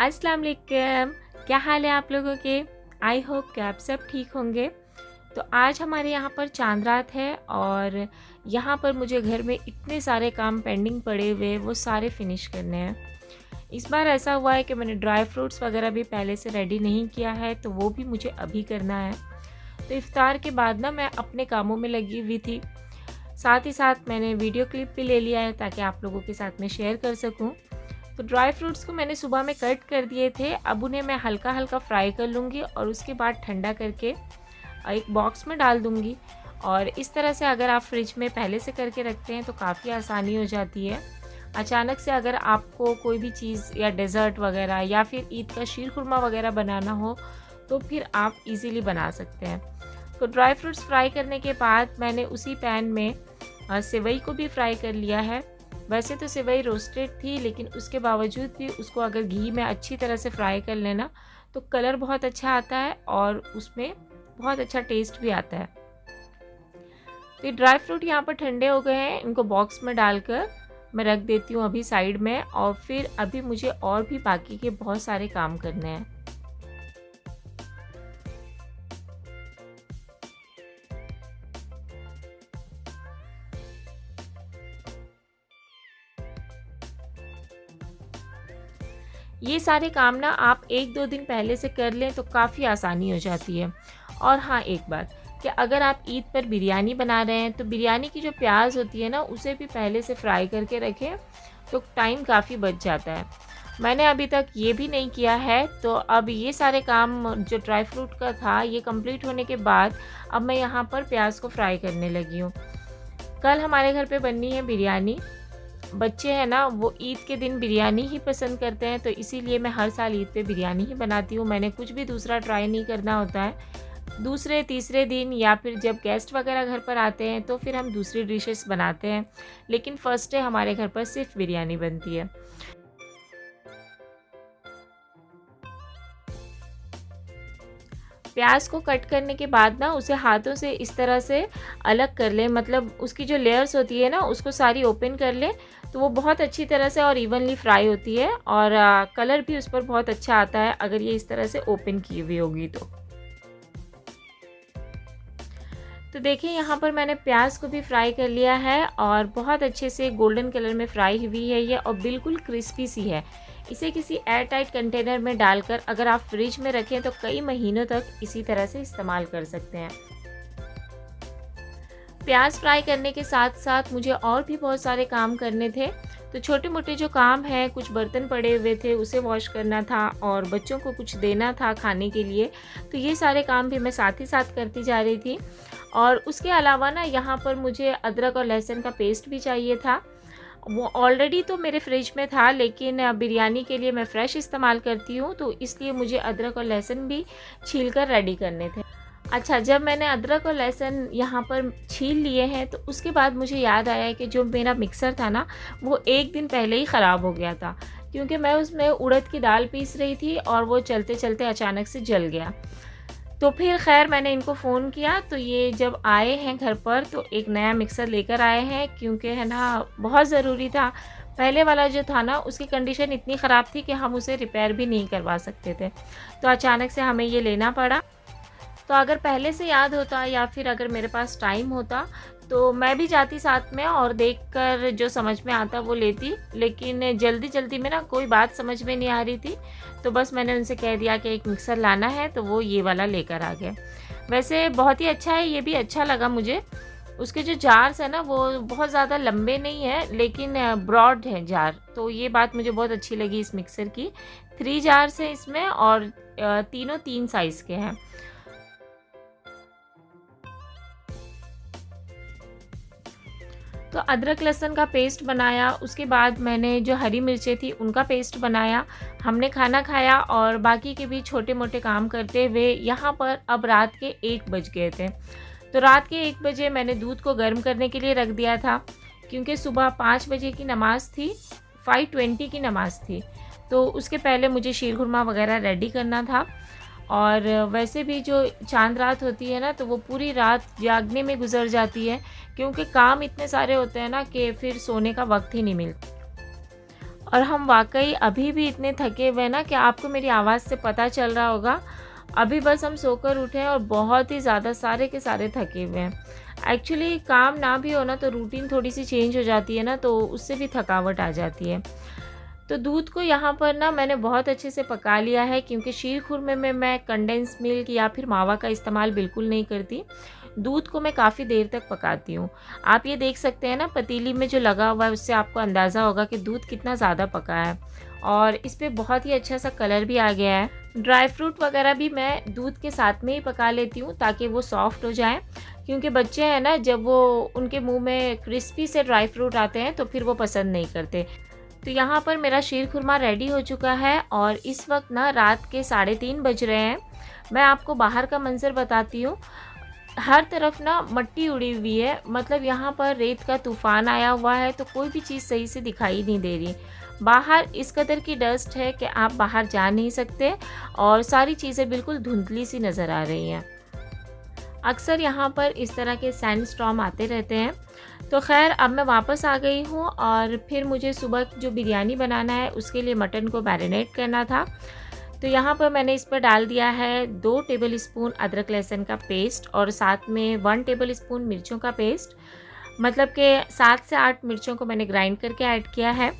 अस्सलाम वालेकुम। क्या हाल है आप लोगों के? आई होप कि आप सब ठीक होंगे। तो आज हमारे यहाँ पर चांद रात है और यहाँ पर मुझे घर में इतने सारे काम पेंडिंग पड़े हुए वो सारे फिनिश करने हैं। इस बार ऐसा हुआ है कि मैंने ड्राई फ्रूट्स वगैरह भी पहले से रेडी नहीं किया है, तो वो भी मुझे अभी करना है। तो इफ्तार के बाद ना मैं अपने कामों में लगी हुई थी, साथ ही साथ मैंने वीडियो क्लिप भी ले लिया है ताकि आप लोगों के साथ में शेयर कर सकूं। तो ड्राई फ्रूट्स को मैंने सुबह में कट कर दिए थे, अब उन्हें मैं हल्का हल्का फ्राई कर लूँगी और उसके बाद ठंडा करके एक बॉक्स में डाल दूँगी। और इस तरह से अगर आप फ्रिज में पहले से करके रखते हैं तो काफ़ी आसानी हो जाती है। अचानक से अगर आपको कोई भी चीज़ या डेज़र्ट वगैरह या फिर ईद का शीर खुरमा वगैरह बनाना हो तो फिर आप इजीली बना सकते हैं। तो ड्राई फ्रूट्स फ्राई करने के बाद मैंने उसी पैन में सेवई को भी फ्राई कर लिया है। वैसे तो सेवई रोस्टेड थी, लेकिन उसके बावजूद भी उसको अगर घी में अच्छी तरह से फ्राई कर लेना तो कलर बहुत अच्छा आता है और उसमें बहुत अच्छा टेस्ट भी आता है। तो ये ड्राई फ्रूट यहाँ पर ठंडे हो गए हैं, इनको बॉक्स में डालकर मैं रख देती हूँ अभी साइड में। और फिर अभी मुझे और भी बाकी के बहुत सारे काम करने हैं। ये सारे काम ना आप 1-2 दिन पहले से कर लें तो काफ़ी आसानी हो जाती है। और हाँ, एक बात कि अगर आप ईद पर बिरयानी बना रहे हैं तो बिरयानी की जो प्याज होती है ना उसे भी पहले से फ्राई करके रखें तो टाइम काफ़ी बच जाता है। मैंने अभी तक ये भी नहीं किया है, तो अब ये सारे काम जो ड्राई फ्रूट का था ये कंप्लीट होने के बाद अब मैं यहाँ पर प्याज को फ्राई करने लगी हूँ। कल हमारे घर पे बननी है बिरयानी। बच्चे हैं ना, वो ईद के दिन बिरयानी ही पसंद करते हैं, तो इसीलिए मैं हर साल ईद पे बिरयानी ही बनाती हूँ। मैंने कुछ भी दूसरा ट्राई नहीं करना होता है। दूसरे तीसरे दिन या फिर जब गेस्ट वगैरह घर पर आते हैं तो फिर हम दूसरी डिशेस बनाते हैं, लेकिन फर्स्ट डे हमारे घर पर सिर्फ बिरयानी बनती है। प्याज को कट करने के बाद ना उसे हाथों से इस तरह से अलग कर लें, मतलब उसकी जो लेयर्स होती है ना उसको सारी ओपन कर लें, तो वो बहुत अच्छी तरह से और इवनली फ्राई होती है और कलर भी उस पर बहुत अच्छा आता है अगर ये इस तरह से ओपन की हुई होगी तो देखिए यहाँ पर मैंने प्याज को भी फ्राई कर लिया है और बहुत अच्छे से गोल्डन कलर में फ्राई हुई है ये और बिल्कुल क्रिस्पी सी है। इसे किसी एयर टाइट कंटेनर में डालकर अगर आप फ्रिज में रखें तो कई महीनों तक इसी तरह से इस्तेमाल कर सकते हैं। प्याज फ्राई करने के साथ साथ मुझे और भी बहुत सारे काम करने थे। तो छोटे मोटे जो काम हैं, कुछ बर्तन पड़े हुए थे उसे वॉश करना था और बच्चों को कुछ देना था खाने के लिए, तो ये सारे काम भी मैं साथ ही साथ करती जा रही थी। और उसके अलावा ना यहाँ पर मुझे अदरक और लहसुन का पेस्ट भी चाहिए था। वो ऑलरेडी तो मेरे फ्रिज में था, लेकिन बिरयानी के लिए मैं फ़्रेश इस्तेमाल करती हूँ, तो इसलिए मुझे अदरक और लहसुन भी छील कर रेडी करने थे। अच्छा, जब मैंने अदरक और लहसुन यहाँ पर छील लिए हैं तो उसके बाद मुझे याद आया कि जो मेरा मिक्सर था ना वो एक दिन पहले ही ख़राब हो गया था, क्योंकि मैं उसमें उड़द की दाल पीस रही थी और वो चलते चलते अचानक से जल गया। तो फिर खैर मैंने इनको फ़ोन किया, तो ये जब आए हैं घर पर तो एक नया मिक्सर लेकर आए हैं, क्योंकि है ना बहुत ज़रूरी था। पहले वाला जो था ना उसकी कंडीशन इतनी ख़राब थी कि हम उसे रिपेयर भी नहीं करवा सकते थे, तो अचानक से हमें ये लेना पड़ा। तो अगर पहले से याद होता या फिर अगर मेरे पास टाइम होता तो मैं भी जाती साथ में और देखकर जो समझ में आता वो लेती, लेकिन जल्दी जल्दी में ना कोई बात समझ में नहीं आ रही थी, तो बस मैंने उनसे कह दिया कि एक मिक्सर लाना है, तो वो ये वाला लेकर आ गए। वैसे बहुत ही अच्छा है, ये भी अच्छा लगा मुझे। उसके जो जार्स है ना वो बहुत ज़्यादा लंबे नहीं है, लेकिन ब्रॉड है जार, तो ये बात मुझे बहुत अच्छी लगी इस मिक्सर की। 3 जार्स हैं इसमें और तीनों 3 साइज़ के हैं। तो अदरक लहसुन का पेस्ट बनाया, उसके बाद मैंने जो हरी मिर्चें थी उनका पेस्ट बनाया, हमने खाना खाया और बाकी के भी छोटे मोटे काम करते हुए यहाँ पर अब रात के 1 बज गए थे। तो रात के 1 बजे मैंने दूध को गर्म करने के लिए रख दिया था, क्योंकि सुबह 5 बजे की नमाज़ थी, 5:20 की नमाज़ थी, तो उसके पहले मुझे शीर खुरमा वगैरह रेडी करना था। और वैसे भी जो चांद रात होती है ना तो वो पूरी रात जागने में गुजर जाती है, क्योंकि काम इतने सारे होते हैं ना कि फिर सोने का वक्त ही नहीं मिलता। और हम वाक़ई अभी भी इतने थके हुए हैं ना कि आपको मेरी आवाज़ से पता चल रहा होगा। अभी बस हम सोकर उठे हैं और बहुत ही ज़्यादा सारे के सारे थके हुए हैं। एक्चुअली काम ना भी हो ना तो रूटीन थोड़ी-सी चेंज हो जाती है ना, तो उससे भी थकावट आ जाती है। तो दूध को यहाँ पर ना मैंने बहुत अच्छे से पका लिया है, क्योंकि शीर खुरमे में मैं कंडेंस मिल्क या फिर मावा का इस्तेमाल बिल्कुल नहीं करती। दूध को मैं काफ़ी देर तक पकाती हूँ। आप ये देख सकते हैं ना पतीली में जो लगा हुआ है, उससे आपको अंदाज़ा होगा कि दूध कितना ज़्यादा पका है और इस पे बहुत ही अच्छा सा कलर भी आ गया है। ड्राई फ्रूट वगैरह भी मैं दूध के साथ में ही पका लेती हूँ ताकि वो सॉफ्ट हो जाए, क्योंकि बच्चे हैं ना, जब वो उनके मुँह में क्रिस्पी से ड्राई फ्रूट आते हैं तो फिर वो पसंद नहीं करते। तो यहाँ पर मेरा शीर खुरमा रेडी हो चुका है और इस वक्त ना रात के 3:30 बज रहे हैं। मैं आपको बाहर का मंज़र बताती हूँ। हर तरफ ना मट्टी उड़ी हुई है, मतलब यहाँ पर रेत का तूफ़ान आया हुआ है, तो कोई भी चीज़ सही से दिखाई नहीं दे रही। बाहर इस कदर की डस्ट है कि आप बाहर जा नहीं सकते और सारी चीज़ें बिल्कुल धुंधली सी नज़र आ रही हैं। अक्सर यहाँ पर इस तरह के सैंड स्टॉर्म आते रहते हैं। तो ख़ैर अब मैं वापस आ गई हूँ और फिर मुझे सुबह जो बिरयानी बनाना है उसके लिए मटन को मैरिनेट करना था। तो यहाँ पर मैंने इस पर डाल दिया है 2 टेबल स्पून अदरक लहसुन का पेस्ट और साथ में 1 टेबल स्पून मिर्चों का पेस्ट, मतलब कि 7 से 8 मिर्चों को मैंने ग्राइंड करके ऐड किया है।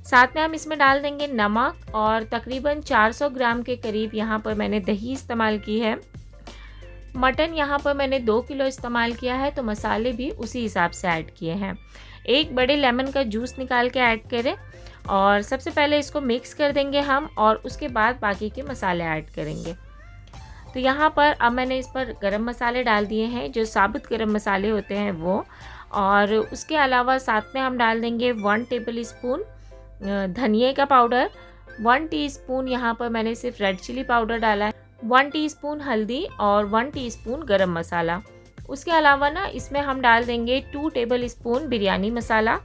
साथ में हम इसमें डाल देंगे नमक और तकरीबन 400 ग्राम के करीब यहाँ पर मैंने दही इस्तेमाल की है। मटन यहाँ पर मैंने 2 किलो इस्तेमाल किया है, तो मसाले भी उसी हिसाब से ऐड किए हैं। एक बड़े लेमन का जूस निकाल के ऐड करें और सबसे पहले इसको मिक्स कर देंगे हम और उसके बाद बाकी के मसाले ऐड करेंगे। तो यहाँ पर अब मैंने इस पर गरम मसाले डाल दिए हैं, जो साबुत गरम मसाले होते हैं वो, और उसके अलावा साथ में हम डाल देंगे 1 टेबल स्पून धनिए का पाउडर, 1 टीस्पून यहाँ पर मैंने सिर्फ रेड चिली पाउडर डाला है, 1 टीस्पून हल्दी और 1 टीस्पून गरम मसाला। उसके अलावा ना इसमें हम डाल देंगे 2 टेबल स्पून बिरयानी मसाला।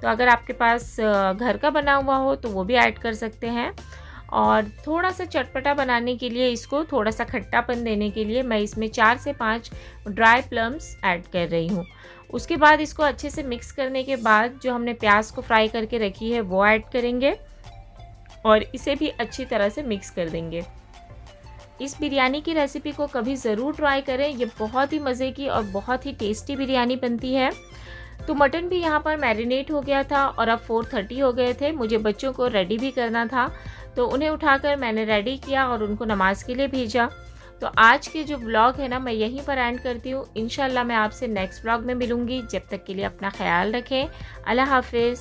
तो अगर आपके पास घर का बना हुआ हो तो वो भी ऐड कर सकते हैं। और थोड़ा सा चटपटा बनाने के लिए, इसको थोड़ा सा खट्टापन देने के लिए मैं इसमें 4 से 5 ड्राई प्लम्स ऐड कर रही हूँ। उसके बाद इसको अच्छे से मिक्स करने के बाद जो हमने प्याज को फ्राई करके रखी है वो ऐड करेंगे और इसे भी अच्छी तरह से मिक्स कर देंगे। इस बिरयानी की रेसिपी को कभी ज़रूर ट्राई करें, ये बहुत ही मज़े की और बहुत ही टेस्टी बिरयानी बनती है। तो मटन भी यहाँ पर मैरिनेट हो गया था और अब 4:30 हो गए थे। मुझे बच्चों को रेडी भी करना था, तो उन्हें उठाकर मैंने रेडी किया और उनको नमाज़ के लिए भेजा। तो आज के जो व्लॉग है ना, मैं यहीं पर एंड करती हूँ। इंशाल्लाह मैं आपसे नेक्स्ट व्लॉग में मिलूँगी। जब तक के लिए अपना ख्याल रखें। अल्लाह हाफिज़।